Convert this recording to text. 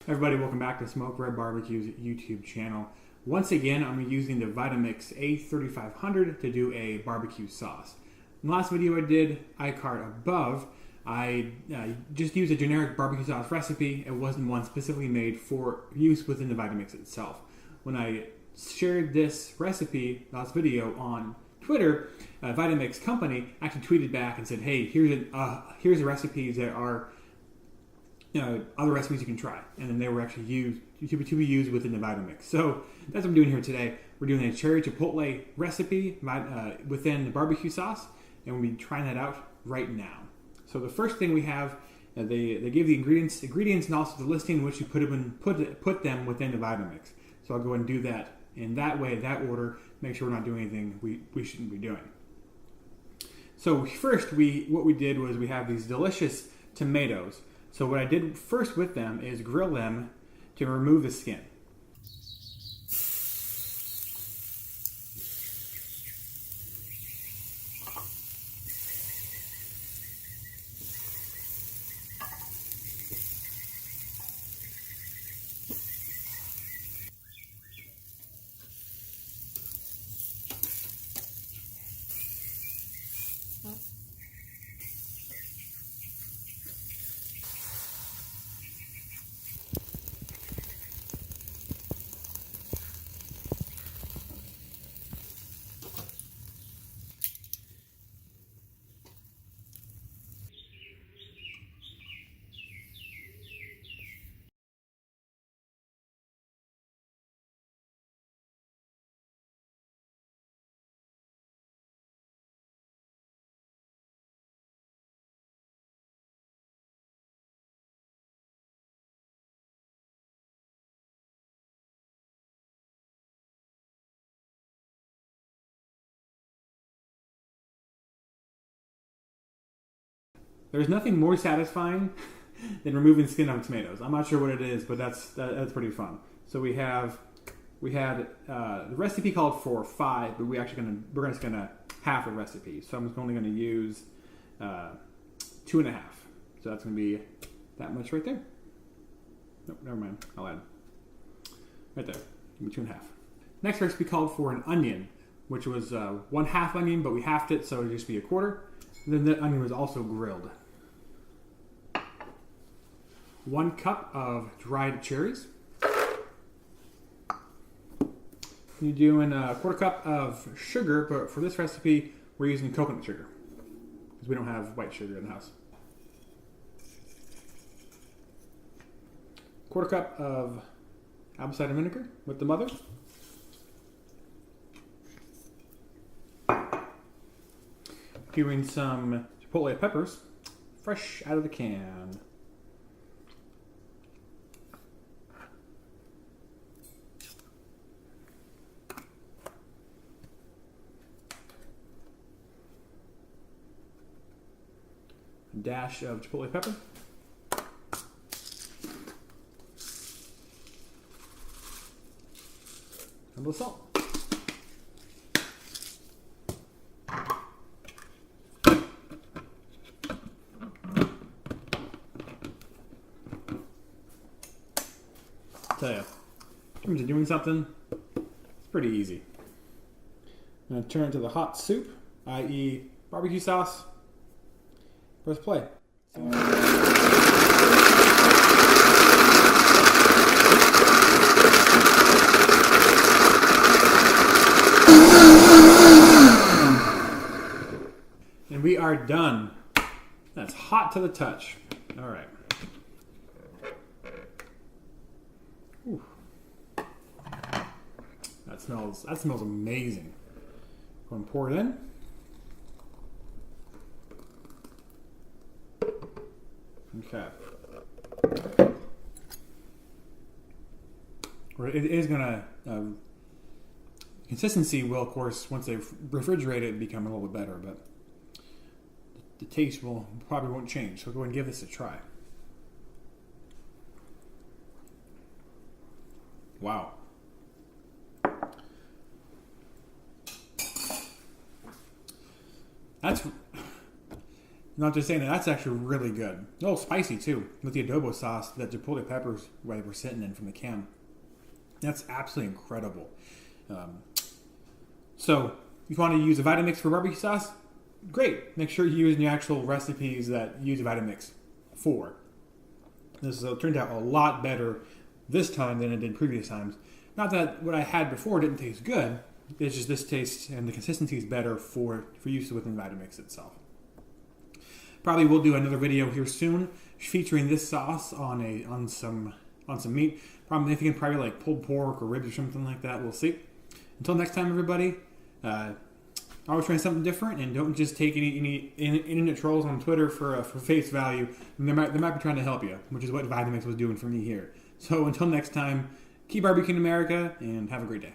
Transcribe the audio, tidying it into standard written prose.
Everybody, welcome back to Smoke Red Barbecue's YouTube channel. Once again, I'm using the Vitamix A3500 to do a barbecue sauce. In the last video I did, iCard above, I just used a generic barbecue sauce recipe. It wasn't one specifically made for use within the Vitamix itself. When I shared this recipe, last video, on Twitter, Vitamix company actually tweeted back and said, hey, here's the recipes that are other recipes you can try, and then they were actually used to be used within the Vitamix. So that's what I'm doing here today. We're doing a cherry chipotle recipe within the barbecue sauce, and we'll be trying that out right now. So the first thing we have, they give the ingredients, and also the listing in which you put them within the Vitamix. So I'll go ahead and do that in that way, that order. Make sure we're not doing anything we shouldn't be doing. So first, what we did was we have these delicious tomatoes. So what I did first with them is grill them to remove the skin. There's nothing more satisfying than removing skin on tomatoes. I'm not sure what it is, but that's pretty fun. So we had the recipe called for 5, but we're just gonna half the recipe. So I'm only gonna use 2.5. So that's gonna be that much right there. Nope, never mind. I'll add right there. Give me 2.5. Next recipe called for an onion, which was 1/2 onion, but we halved it, so it'd just be 1/4. And then the onion was also grilled. 1 cup of dried cherries. You're doing a 1/4 cup of sugar, but for this recipe, we're using coconut sugar because we don't have white sugar in the house. 1/4 cup of apple cider vinegar with the mother. Doing some chipotle peppers, fresh out of the can. A dash of chipotle pepper. A little salt. Tell you, in terms of doing something, it's pretty easy. I'm going to turn to the hot soup, i.e. barbecue sauce. Press play. And we are done. That's hot to the touch. All right. Ooh. That smells amazing. Go and pour it in. Okay. It is gonna consistency will, of course, once they refrigerate it, become a little bit better, but the taste probably won't change. So go ahead and give this a try. Wow. Not just saying that, that's actually really good. A little spicy too, with the adobo sauce that Chipotle peppers were sitting in from the can. That's absolutely incredible. So, if you want to use a Vitamix for barbecue sauce, great. Make sure you're using the actual recipes that you use a Vitamix for. This turned out a lot better this time than it did previous times. Not that what I had before didn't taste good. It's just this taste and the consistency is better for use within Vitamix itself. Probably will do another video here soon featuring this sauce on some meat. Probably like pulled pork or ribs or something like that. We'll see. Until next time, everybody. Always trying something different, and don't just take any internet trolls on Twitter for face value. And they might be trying to help you, which is what Vitamix was doing for me here. So until next time, keep barbecuing America, and have a great day.